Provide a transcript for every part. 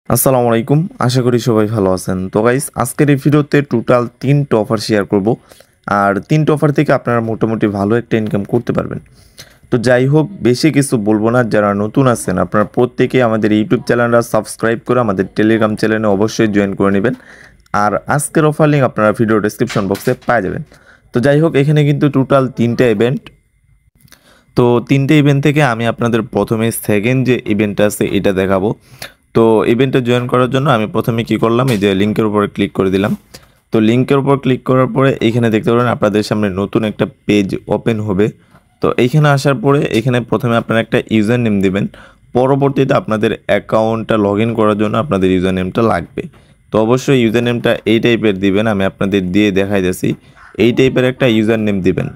আসসালামু আলাইকুম, আশা করি সবাই ভালো আছেন। তো গাইস, আজকের এই ভিডিওতে টোটাল 3টা অফার শেয়ার করব। আর 3টা অফার থেকে আপনারা মোটামুটি ভালো একটা ইনকাম করতে পারবেন। তো যাই হোক, বেশি কিছু বলবো না। যারা নতুন আছেন আপনারা প্রত্যেকে আমাদের ইউটিউব চ্যানেলটা সাবস্ক্রাইব করে আমাদের টেলিগ্রাম চ্যানেলে অবশ্যই জয়েন করে নেবেন। আর আজকের অফার লিঙ্ক আপনারা ভিডিও ডেসক্রিপশন বক্সে পেয়ে যাবেন। তো যাই হোক, এখানে কিন্তু টোটাল 3টা ইভেন্ট। তো 3টে ইভেন্ট থেকে আমি আপনাদের প্রথমে সেকেন্ড যে ইভেন্টটা আছে এটা দেখাবো। তো ইভেন্টে জয়েন করার জন্য আমি প্রথমে কি করলাম, এই যে লিঙ্কের উপরে ক্লিক করে দিলাম। তো লিঙ্কের উপর ক্লিক করার পরে এইখানে দেখতে পারেন আপনাদের সামনে নতুন একটা পেজ ওপেন হবে। তো এইখানে আসার পরে এখানে প্রথমে আপনারা একটা ইউজার নেম দিবেন। পরবর্তীতে আপনাদের অ্যাকাউন্টটা লগ ইন করার জন্য আপনাদের ইউজার নেমটা লাগবে। তো অবশ্যই ইউজার নেমটা এই টাইপের দিবেন, আমি আপনাদের দিয়ে দেখাই যাচ্ছি। এই টাইপের একটা ইউজার নেম দিবেন।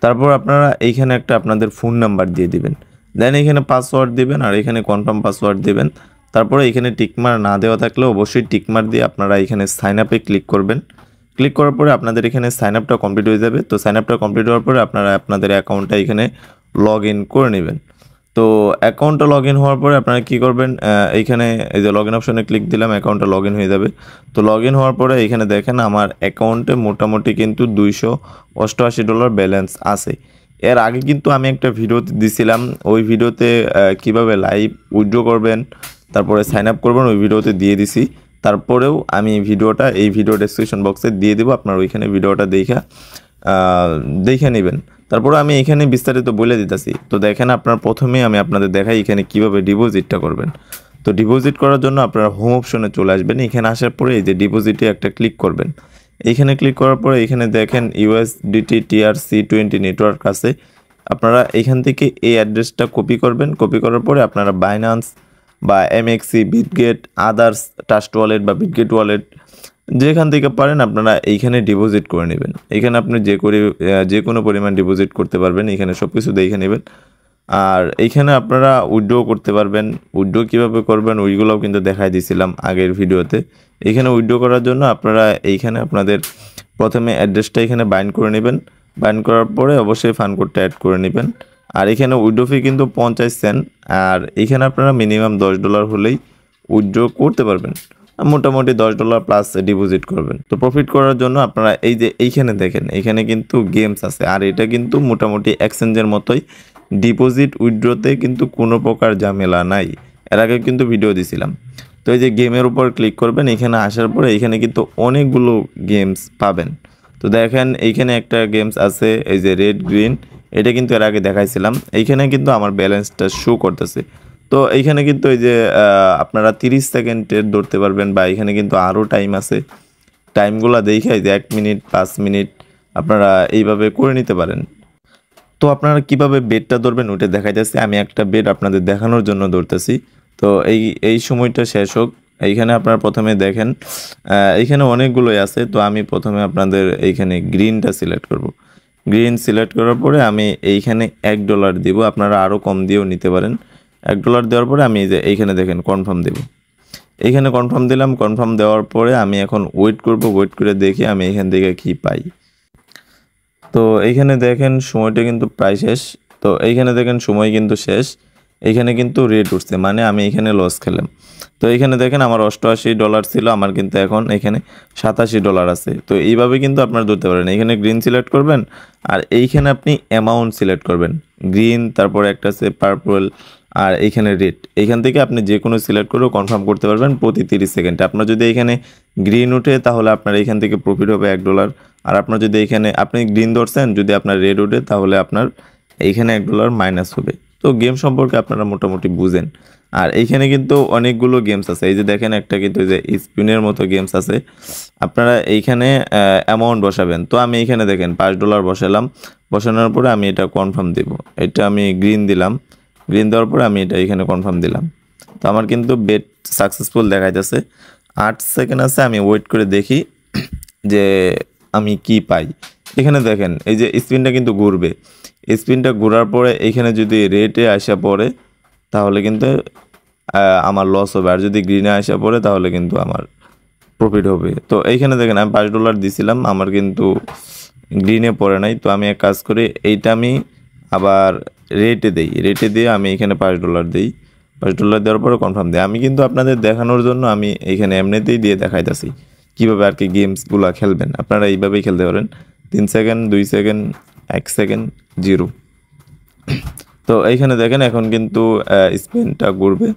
তারপর আপনারা এইখানে একটা আপনাদের ফোন নাম্বার দিয়ে দিবেন। দেন এখানে পাসওয়ার্ড দিবেন আর এখানে কনফার্ম পাসওয়ার্ড দিবেন। তারপরে এখানে টিকমার না দেওয়া থাকলে অবশ্যই টিকমার দিয়ে আপনারা এখানে সাইন আপে ক্লিক করবেন। ক্লিক করার পরে আপনাদের এখানে সাইন আপটা কমপ্লিট হয়ে যাবে। তো সাইন আপটা কমপ্লিট হওয়ার পরে আপনারা আপনাদের অ্যাকাউন্টটা এখানে লগ ইন করে নেবেন। তো অ্যাকাউন্টটা লগ ইন হওয়ার পরে আপনারা কী করবেন, এইখানে এই যে লগ ইন অপশনে ক্লিক দিলাম, অ্যাকাউন্টটা লগ ইন হয়ে যাবে। তো লগ ইন হওয়ার পরে এখানে দেখেন আমার অ্যাকাউন্টে মোটামুটি কিন্তু $288 ব্যালেন্স আছে। এর আগে কিন্তু আমি একটা ভিডিও দিছিলাম, ওই ভিডিওতে কিভাবে লাইভ উইথড্র করবেন তারপরে সাইন আপ করবেন ওই ভিডিওতে দিয়ে দিছি। তারপরেও আমি ভিডিওটা এই ভিডিও ডেসক্রিপশন বক্সে দিয়ে দেবো, আপনার ওইখানে ভিডিওটা দেখে নেবেন। তারপরে আমি এখানে বিস্তারিত বলে দিতেছি। তো দেখেন, আপনার প্রথমে আমি আপনাদের দেখাই এখানে কিভাবে ডিপোজিটটা করবেন। তো ডিপোজিট করার জন্য আপনারা হোম অপশনে চলে আসবেন। এখানে আসার পরে এই যে ডিপোজিটে একটা ক্লিক করবেন। এইখানে ক্লিক করার পরে এখানে দেখেন USDT TRC20 নেটওয়ার্ক আছে। আপনারা এখান থেকে এই অ্যাড্রেসটা কপি করবেন। কপি করার পরে আপনারা বাইন্যান্স বা MXC, Bitget, others, trust wallet বা বিটগেট ওয়ালেট যেখান থেকে পারেন আপনারা এইখানে ডিপোজিট করে নেবেন। এখানে আপনি যে কোনো পরিমাণ ডিপোজিট করতে পারবেন, এখানে সব কিছু দেখে নেবেন। আর এইখানে আপনারা উইথড্র করতে পারবেন। উইথড্র কীভাবে করবেন ওইগুলোও কিন্তু দেখাই দিয়েছিলাম আগের ভিডিওতে। এখানে উইথড্র করার জন্য আপনারা এইখানে আপনাদের প্রথমে অ্যাড্রেসটা এখানে বাইন্ড করে নেবেন। বাইন্ড করার পরে অবশ্যই ফান্ড কোডটা অ্যাড করে নেবেন। আর এখানে উইথড্র ফি কিন্তু 50 সেন্ট। আর এখানে আপনারা মিনিমাম $10 হলেই উইথড্র করতে পারবেন। মোটামুটি $10 প্লাস ডিপোজিট করবেন। তো প্রফিট করার জন্য আপনারা এই যে এইখানে দেখেন, এখানে কিন্তু গেমস আছে। আর এটা কিন্তু মোটামুটি এক্সচেঞ্জের মতোই, ডিপোজিট উইথড্রতে কিন্তু কোনো প্রকার ঝামেলা নাই। এর আগে কিন্তু ভিডিও দিছিলাম। তো এই যে গেমের উপর ক্লিক করবেন, এখানে আসার পরে এখানে কিন্তু অনেকগুলো গেমস পাবেন। তো দেখেন এইখানে একটা গেমস আছে, এই যে রেড গ্রিন, এটা কিন্তু এর আগে দেখাইছিলাম। এইখানে কিন্তু আমার ব্যালেন্সটা শো করতেছে। তো এইখানে কিন্তু এই যে আপনারা 30 সেকেন্ডের ধরতে পারবেন, বা এখানে কিন্তু আরও টাইম আছে। টাইমগুলো দেখে যে 1 মিনিট 5 মিনিট আপনারা এইভাবে করে নিতে পারেন। তো আপনারা কিভাবে বেডটা ধরবেন ওটা দেখাই যাচ্ছে। আমি একটা বেড আপনাদের দেখানোর জন্য ধরতেছি। তো এই সময়টা শেষ হোক। এইখানে আপনারা প্রথমে দেখেন এইখানে অনেকগুলোই আছে। তো আমি প্রথমে আপনাদের এইখানে গ্রিনটা সিলেক্ট করব। গ্রিন সিলেক্ট করার পরে আমি এইখানে $1 দিব। আপনারা আরও কম দিয়েও নিতে পারেন। $1 দেওয়ার পরে আমি যে এইখানে দেখেন কনফার্ম দেব। এইখানে কনফার্ম দিলাম। কনফার্ম দেওয়ার পরে আমি এখন ওয়েট করব। ওয়েট করে দেখি আমি এখান থেকে কি পাই। তো এইখানে দেখেন সময়টা কিন্তু প্রায় শেষ। তো এইখানে দেখেন সময় কিন্তু শেষ। এইখানে কিন্তু রেট উঠছে, মানে আমি এখানে লস খেলাম। তো এইখানে দেখেন আমার $88 ছিল, আমার কিন্তু এখন এখানে $87 আছে। তো এইভাবে কিন্তু আপনারা ধরতে পারেন। এখানে গ্রিন সিলেক্ট করবেন আর এইখানে আপনি অ্যামাউন্ট সিলেক্ট করবেন। গ্রিন, তারপরে একটা আছে পার্পল, আর এইখানে রেড। এইখান থেকে আপনি যে কোনো সিলেক্ট করেও কনফার্ম করতে পারবেন প্রতি 30 সেকেন্ডে। আপনার যদি এখানে গ্রিন উঠে তাহলে আপনার এইখান থেকে প্রফিট হবে $1। আর আপনার যদি এইখানে আপনি গ্রিন ধরছেন, যদি আপনার রেড উঠে তাহলে আপনার এইখানে $1 মাইনাস হবে। তো গেম সম্পর্কে আপনারা মোটামুটি বুঝেন। আর এইখানে কিন্তু অনেকগুলো গেমস আছে। এই যে দেখেন একটা কিন্তু যে স্পিনের মতো গেমস আছে। আপনারা এইখানে অ্যামাউন্ট বসাবেন। তো আমি এইখানে দেখেন $5 বসালাম। বসানোর পরে আমি এটা কনফার্ম দেব। এটা আমি গ্রিন দিলাম। গ্রিন দেওয়ার পরে আমি এটা এখানে কনফার্ম দিলাম। তো আমার কিন্তু বেট সাকসেসফুল দেখাইতেছে। 8 সেকেন্ড আছে, আমি ওয়েট করে দেখি যে আমি কি পাই। এখানে দেখেন এই যে স্পিনটা কিন্তু ঘুরবে। স্পিনটা ঘোরার পরে এখানে যদি রেটে আসা পড়ে তাহলে কিন্তু আমার লস হবে, আর যদি গ্রিনে আসা পড়ে তাহলে কিন্তু আমার প্রফিট হবে। তো এইখানে দেখেন আমি $5 দিছিলাম, আমার কিন্তু গ্রিনে পড়ে নাই। তো আমি এক কাজ করি, এইটা আমি আবার রেটে দিই। রেটে দিয়ে আমি এখানে $5 দিই। $5 দেওয়ার পরে কনফার্ম দেয়। আমি কিন্তু আপনাদের দেখানোর জন্য আমি এইখানে এমনিতেই দিয়ে দেখাইতেছি কীভাবে আর কি গেমসগুলো খেলবেন। আপনারা এইভাবেই খেলতে পারেন। 3 সেকেন্ড, 2 সেকেন্ড, 1 সেকেন্ড, 0। তো এইখানে দেখেন এখন কিন্তু স্পিনটা ঘুরবে,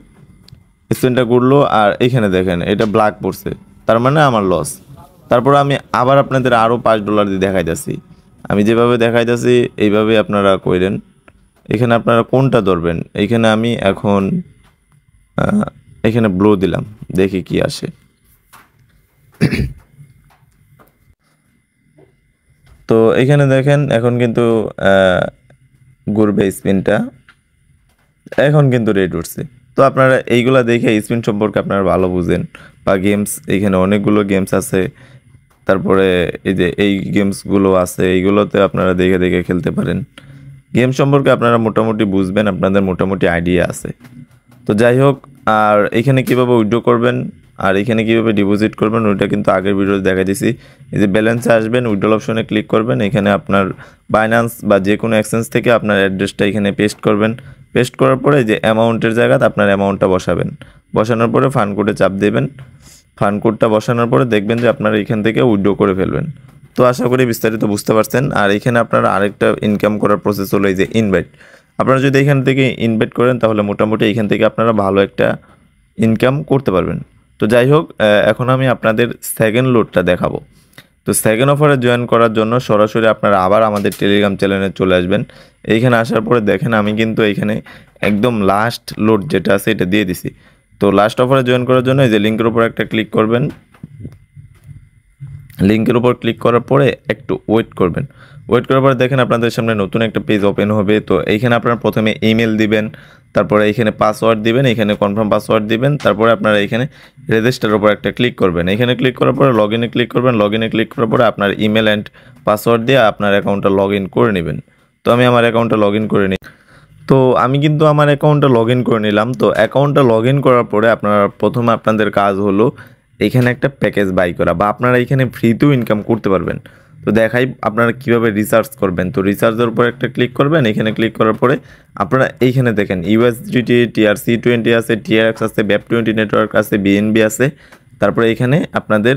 স্পিনটা ঘুরলো আর এইখানে দেখেন এটা ব্ল্যাক পড়ছে, তার মানে আমার লস। তারপর আমি আবার আপনাদের আরও $5 দিয়ে দেখাইতেছি। আমি যেভাবে দেখাইতেছি এইভাবে আপনারা কইরেন। এখানে আপনারা কোনটা ধরবেন, এইখানে আমি এখন এখানে ব্লো দিলাম, দেখি কি আসে। তো এখানে দেখেন এখন কিন্তু ঘুরবে স্পিনটা, এখন কিন্তু রেড উঠছে। তো আপনারা এইগুলা দেখে স্পিন সম্পর্কে আপনারা ভালো বুঝেন, বা গেমস এখানে অনেকগুলো গেমস আছে, তারপরে এই যে এই গেমসগুলো আছে, এইগুলোতে আপনারা দেখে দেখে খেলতে পারেন। গেম সম্পর্কে আপনারা মোটামুটি বুঝবেন, আপনাদের মোটামুটি আইডিয়া আছে। তো যাই হোক, আর এখানে কীভাবে উইথড্র করবেন আর এখানে কীভাবে ডিপোজিট করবেন ওইটা কিন্তু আগের ভিডিওতে দেখা দিয়েছি। এই যে ব্যালেন্সে আসবেন, উইথড্রল অপশনে ক্লিক করবেন, এখানে আপনার বাইন্যান্স বা যে কোনো এক্সচেঞ্জ থেকে আপনার অ্যাড্রেসটা এখানে পেস্ট করবেন। পেস্ট করার পরে যে অ্যামাউন্টের জায়গাতে আপনার অ্যামাউন্টটা বসাবেন, বসানোর পরে ফান্ড কোডে চাপ দেবেন। ফান্ড কোডটা বসানোর পরে দেখবেন যে আপনারা এখান থেকে উইথড্র করে ফেলবেন। তো আশা করি বিস্তারিত বুঝতে পারছেন। আর এখানে আপনারা আরেকটা ইনকাম করার প্রসেস হলো এই যে ইনভাইট। আপনারা যদি এখান থেকে ইনভাইট করেন তাহলে মোটামুটি এখান থেকে আপনারা ভালো একটা ইনকাম করতে পারবেন। তো যাই হোক, এখন আমি আপনাদের সেকেন্ড লোডটা দেখাবো। তো সেকেন্ড অফারে জয়েন করার জন্য সরাসরি আপনারা আবার আমাদের টেলিগ্রাম চ্যানেলে চলে আসবেন। এইখানে আসার পরে দেখেন আমি কিন্তু এইখানে একদম লাস্ট লোড যেটা আছে এটা দিয়ে দিছি। তো লাস্ট অফারে জয়েন করার জন্য এই যে লিঙ্কের উপর একটা ক্লিক করবেন। লিঙ্কের উপর ক্লিক করার পরে একটু ওয়েট করবেন। ওয়েট করার পরে দেখেন আপনাদের সামনে নতুন একটা পেজ ওপেন হবে। তো এইখানে আপনারা প্রথমে ইমেল দিবেন, তারপরে এইখানে পাসওয়ার্ড দিবেন, এখানে কনফার্ম পাসওয়ার্ড দিবেন, তারপরে আপনারা এখানে রেজিস্টারের উপর একটা ক্লিক করবেন। এখানে ক্লিক করার পরে লগ ইনে ক্লিক করবেন। লগ ইনে ক্লিক করার পরে আপনার ইমেল অ্যান্ড পাসওয়ার্ড দিয়ে আপনার অ্যাকাউন্টটা লগ ইন করে নেবেন। তো আমি আমার অ্যাকাউন্টটা লগ ইন করে নিই। তো আমি কিন্তু আমার অ্যাকাউন্টটা লগ ইন করে নিলাম। তো অ্যাকাউন্টটা লগ ইন করার পরে আপনারা প্রথমে আপনাদের কাজ হলো এখানে একটা প্যাকেজ বাই করা, বা আপনারা এখানে ফ্রিতেও ইনকাম করতে পারবেন। তো দেখাই আপনারা কিভাবে রিসার্চ করবেন। তো রিসার্চের উপর একটা ক্লিক করবেন। এখানে ক্লিক করার পরে আপনারা এইখানে দেখেন ইউএসডিটি, TRC20 আছে, TRX আছে, BEP20 নেটওয়ার্ক আছে, BNB আছে, তারপরে এখানে আপনাদের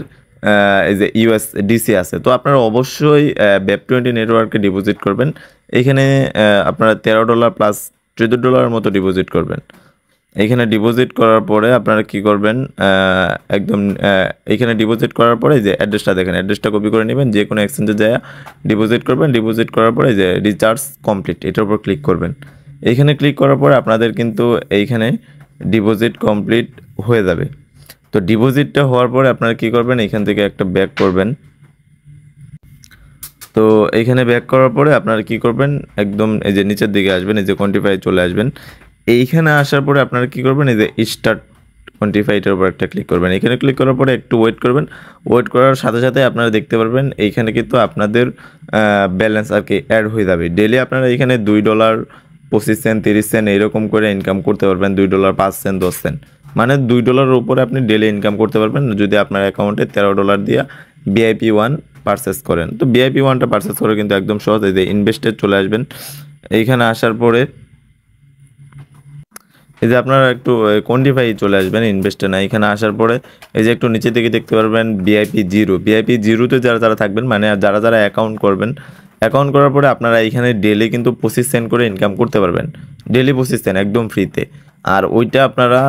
এই যে USDC আছে। তো আপনারা অবশ্যই BEP20 নেটওয়ার্কে ডিপোজিট করবেন। এইখানে আপনারা $13 প্লাস $14 মতো ডিপোজিট করবেন। এইখানে ডিপোজিট করার পরে আপনারা কি করবেন, একদম এইখানে ডিপোজিট করার পরে যে অ্যাড্রেসটা দেখেন, অ্যাড্রেসটা কপি করে নেবেন, যে কোনো এক্সচেঞ্জে যায় ডিপোজিট করবেন। ডিপোজিট করার পরে যে রিচার্জ কমপ্লিট এটার উপর ক্লিক করবেন। এইখানে ক্লিক করার পরে আপনাদের কিন্তু এইখানে ডিপোজিট কমপ্লিট হয়ে যাবে। তো ডিপোজিটটা হওয়ার পরে আপনারা কি করবেন, এখান থেকে একটা ব্যাক করবেন। তো এইখানে ব্যাক করার পরে আপনারা কি করবেন, একদম এই যে নিচের দিকে আসবেন, এই যে কোয়ান্টিফাই চলে আসবেন। এইখানে আসার পরে আপনারা কি করবেন, এই যে স্টার্ট কোয়ান্টিফাইটার উপর একটা ক্লিক করবেন। এখানে ক্লিক করার পরে একটু ওয়েট করবেন। ওয়েট করার সাথে সাথে আপনারা দেখতে পারবেন এইখানে কিন্তু আপনাদের ব্যালেন্স আর কি অ্যাড হয়ে যাবে। ডেলি আপনারা এখানে $2, 25 সেন্ট, 30 সেন্ট এইরকম করে ইনকাম করতে পারবেন। $2, 5 সেন্ট, 10 সেন্ট, মানে $2 উপরে আপনি ডেলি ইনকাম করতে পারবেন যদি আপনার অ্যাকাউন্টে $13 দিয়ে VIP1 পারচেস করেন। তো VIP1টা পারচেস করে কিন্তু একদম সহজ। এই যে ইনভেস্টে চলে আসবেন। এইখানে আসার পরে এই যে আপনারা একটু কোয়ান্টিফাই চলে আসবেন, ইনভেস্টে না। এখানে আসার পরে এই যে একটু নিচে দিকে দেখতে পারবেন VIP0তে যারা থাকবেন, মানে যারা অ্যাকাউন্ট করবেন, অ্যাকাউন্ট করার পরে আপনারা এইখানে ডেলি কিন্তু 25 সেন্ট করে ইনকাম করতে পারবেন। ডেলি 25 সেন্ট একদম ফ্রিতে। আর ওইটা আপনারা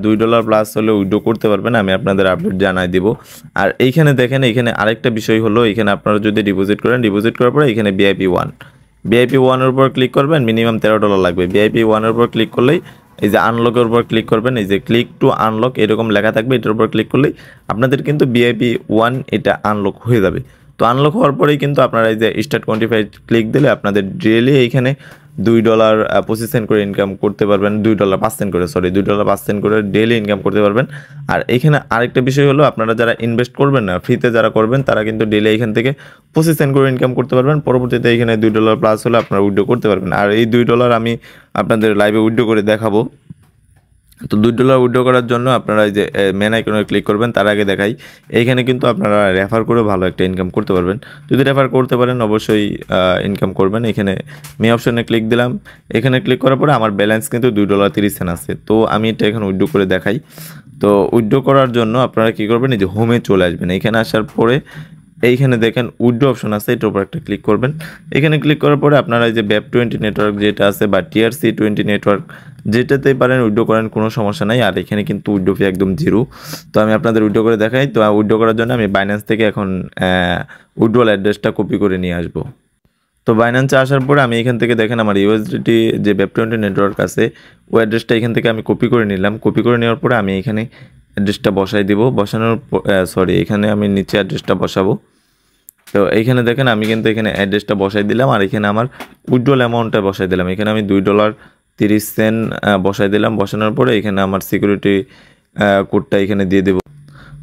$2 প্লাস হলে উইথড্র করতে পারবেন। আমি আপনাদের আপডেট জানাই দিব। আর এইখানে দেখেন, এইখানে আরেকটা বিষয় হলো, এখানে আপনারা যদি ডিপোজিট করেন, ডিপোজিট করার পরে এখানে VIP1 এর উপর ক্লিক করবেন। মিনিমাম $13 লাগবে। VIP1 এর উপর ক্লিক করলেই এই যে আনলকের উপর ক্লিক করবেন। এই যে ক্লিক টু আনলক এরকম লেখা থাকবে, এটার উপর ক্লিক করলেই আপনাদের কিন্তু VIP1 এটা আনলক হয়ে যাবে। তো আনলক হওয়ার পরেই কিন্তু আপনারা এই যে স্টার্ট কোয়ান্টিফাই ক্লিক দিলে আপনাদের ডেইলি এইখানে $2 25 সেন্ট করে ইনকাম করতে পারবেন। $2 5 সেন্ট করে, $2 5 সেন্ট করে ডেইলি ইনকাম করতে পারবেন। আর এইখানে আরেকটা বিষয় হলো, আপনারা যারা ইনভেস্ট করবেন না, ফ্রিতে যারা করবেন, তারা কিন্তু ডেইলি এখান থেকে 25 সেন্ট করে ইনকাম করতে পারবেন। পরবর্তীতে এখানে $2 প্লাস হলে আপনারা উইথড্র করতে পারবেন। আর এই $2 আমি আপনাদের লাইভে উইথড্র করে দেখাবো। তো $2 উইথড্র করার জন্য আপনারা এই যে মেন আইকনে ক্লিক করবেন। তার আগে দেখাই, এইখানে কিন্তু আপনারা রেফার করে ভালো একটা ইনকাম করতে পারবেন। যদি রেফার করতে পারেন অবশ্যই ইনকাম করবেন। এখানে মে অপশনে ক্লিক দিলাম। এখানে ক্লিক করার পরে আমার ব্যালেন্স কিন্তু $2.30 আছে। তো আমি এটা এখন উইথড্র করে দেখাই। তো উইথড্র করার জন্য আপনারা কী করবেন, এই যে হোমে চলে আসবেন। এইখানে আসার পরে এইখানে দেখেন উইথড্র অপশন আছে, এটার উপর একটা ক্লিক করবেন। এখানে ক্লিক করার পরে আপনারা এই যে BEP20 নেটওয়ার্ক যেটা আছে বা TRC20 নেটওয়ার্ক যেটাতেই পারেন উইথড্র করেন, কোনো সমস্যা নাই। আর এখানে কিন্তু উইথড্র ফি একদম জিরো। তো আমি আপনাদের উইথড্র করে দেখাই। তো উইথড্র করার জন্য আমি বাইন্যান্স থেকে এখন উইথড্রল অ্যাড্রেসটা কপি করে নিয়ে আসবো। তো বাইন্যান্সে আসার পরে আমি এখান থেকে দেখেন আমার USDT যে BEP20 নেটওয়ার্ক আছে ওই অ্যাড্রেসটা এখান থেকে আমি কপি করে নিলাম। কপি করে নেওয়ার পরে আমি এখানে অ্যাড্রেসটা বসাই দিব। বসানোর এখানে আমি নিচে অ্যাড্রেসটা বসাবো। তো এইখানে দেখেন আমি কিন্তু এখানে অ্যাড্রেসটা বসাই দিলাম আর এখানে আমার উইথড্রল অ্যামাউন্টটা বসাই দিলাম। এখানে আমি $2.30 বসাই দিলাম। বসানোর পরে এখানে আমার সিকিউরিটি কোডটা এখানে দিয়ে দেবো।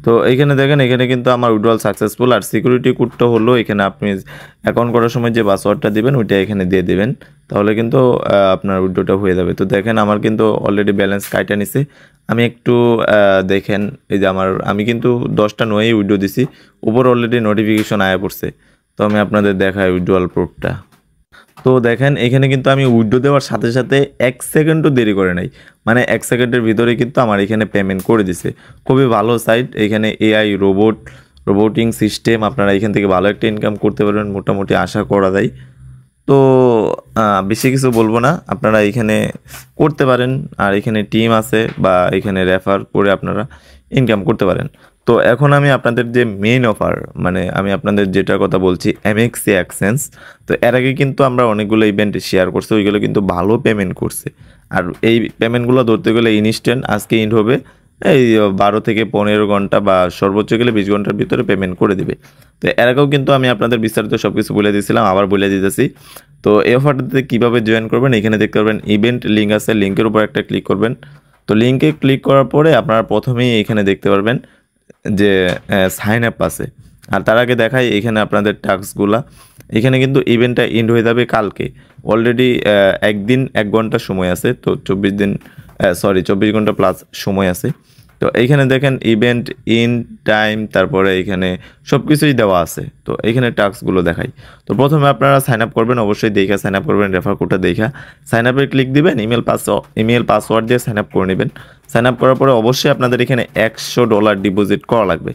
তো এইখানে দেখেন এখানে কিন্তু আমার উইথড্রল সাকসেসফুল। আর সিকিউরিটি কোডটা হলো এখানে আপনি অ্যাকাউন্ট করার সময় যে পাসওয়ার্ডটা দিবেন ওইটা এখানে দিয়ে দেবেন, তাহলে কিন্তু আপনার উইথড্রটা হয়ে যাবে। তো দেখেন আমার কিন্তু অলরেডি ব্যালেন্স কাইটা নিছে। আমি একটু দেখেন এই যে আমি কিন্তু 10টা নয়েই উইথড্র দিছি, উপর অলরেডি নোটিফিকেশন আয়া পড়ছে। তো আমি আপনাদের দেখাই উইথড্রল প্রুফটা। তো দেখেন এখানে কিন্তু আমি উইথড্র দেওয়ার সাথে সাথে 1 সেকেন্ডও দেরি করে নাই, মানে 1 সেকেন্ডের ভিতরে কিন্তু আমার এখানে পেমেন্ট করে দিছে। খুবই ভালো সাইট। এখানে AI রোবোটিং সিস্টেম, আপনারা এখান থেকে ভালো একটা ইনকাম করতে পারবেন মোটামুটি আশা করা যায়। তো বেশি কিছু বলবো না, আপনারা এখানে করতে পারেন। আর এখানে টিম আছে বা এখানে রেফার করে আপনারা ইনকাম করতে পারেন। তো এখন আমি আপনাদের যে মেইন অফার, মানে আমি আপনাদের যেটার কথা বলছি MXC এক্সচেঞ্জ। তো এর আগে কিন্তু আমরা অনেকগুলো ইভেন্টে শেয়ার করছি, ওইগুলো কিন্তু ভালো পেমেন্ট করছে। আর এই পেমেন্টগুলো ধরতে গেলে ইনস্ট্যান্ট, আজকে ইন্ড হবে, এই 12 থেকে 15 ঘন্টা বা সর্বোচ্চ গেলে 20 ঘন্টার ভিতরে পেমেন্ট করে দিবে। তো এর আগেও কিন্তু আমি আপনাদের বিস্তারিত সব কিছু বলে দিয়েছিলাম, আবার বলে দিতেছি। তো এই অফারটাতে কীভাবে জয়েন করবেন, এখানে দেখতে পারবেন ইভেন্ট লিঙ্ক আছে, লিঙ্কের উপর একটা ক্লিক করবেন। তো লিঙ্কে ক্লিক করার পরে আপনারা প্রথমেই এখানে দেখতে পারবেন যে সাইন আপ আছে। আর তার আগে দেখাই এখানে আপনাদের টাস্কগুলা। এখানে কিন্তু ইভেন্টটা এন্ড হয়ে যাবে কালকে। অলরেডি একদিন 1 ঘন্টা সময় আছে। তো 24 ঘন্টা প্লাস সময় আছে। তো এইখানে দেখেন ইভেন্ট ইন টাইম, তারপরে এখানে সব কিছুই দেওয়া আছে। তো এইখানে টাস্কগুলো দেখাই। তো প্রথমে আপনারা সাইন আপ করবেন, অবশ্যই দেখা সাইন আপ করবেন, রেফার কোডটা দেখা সাইন আপে ক্লিক দিবেন। ইমেল পাসওয়ার্ড দিয়ে সাইন আপ করে নেবেন। সাইন আপ করার পরে অবশ্যই আপনাদের এখানে $100 ডিপোজিট করা লাগবে।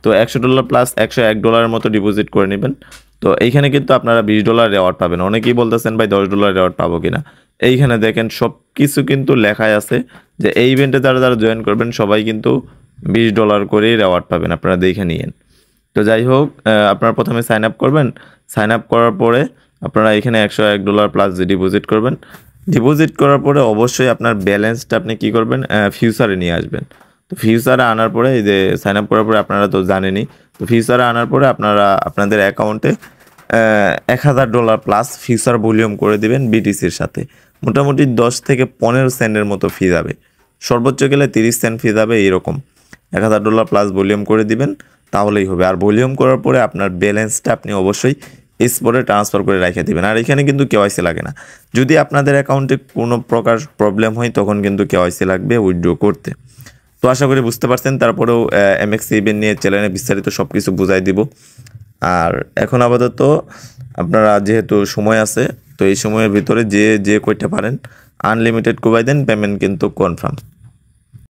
তো $100 প্লাস $101 মতো ডিপোজিট করে নেবেন। তো এইখানে কিন্তু আপনারা $20 রেওয়ার্ড পাবেন। অনেকেই বলতেছেন ভাই $10 রেওয়ার্ড পাবো কিনা। এইখানে দেখেন সব কিছু কিন্তু লেখাই আছে যে এই ইভেন্টে যারা জয়েন করবেন সবাই কিন্তু $20 করেই রেওয়ার্ড পাবেন, আপনারা দেখে নিয়েন। তো যাই হোক, আপনারা প্রথমে সাইন আপ করবেন। সাইন আপ করার পরে আপনারা এখানে $101 প্লাস ডিপোজিট করবেন। ডিপোজিট করার পরে অবশ্যই আপনার ব্যালেন্সটা আপনি কী করবেন, ফিউচারে নিয়ে আসবেন। তো ফিউচারে আনার পরে এই যে সাইন আপ করার পরে আপনারা তো জানেনই, তো ফিউচারে আনার পরে আপনারা আপনাদের অ্যাকাউন্টে $1000 প্লাস ফিউচার ভলিউম করে দিবেন BTCর সাথে। মোটামুটি 10 থেকে 15 সেন্টের মতো ফি যাবে, সর্বোচ্চ গেলে 30 সেন্ট ফি যাবে। এইরকম $1000 প্লাস ভলিউম করে দিবেন, তাহলেই হবে। আর ভলিউম করার পরে আপনার ব্যালেন্সটা আপনি অবশ্যই স্পটে ট্রান্সফার করে রেখে দেবেন। আর এখানে কিন্তু KYC লাগে না। যদি আপনাদের অ্যাকাউন্টে কোনো প্রকার প্রবলেম হয় তখন কিন্তু KYC লাগবে উইথড্র করতে। তো আশা করি বুঝতে পারছেন। তারপরেও MXC ইভেন্ট নিয়ে চ্যানেলে বিস্তারিত সব কিছু বুঝাই দিব। আর এখন আপাতত আপনারা যেহেতু সময় আছে, তো এই সময়ের ভিতরে যে কইটা পারেন আনলিমিটেড কোবাই দেন, পেমেন্ট কিন্তু কনফার্ম।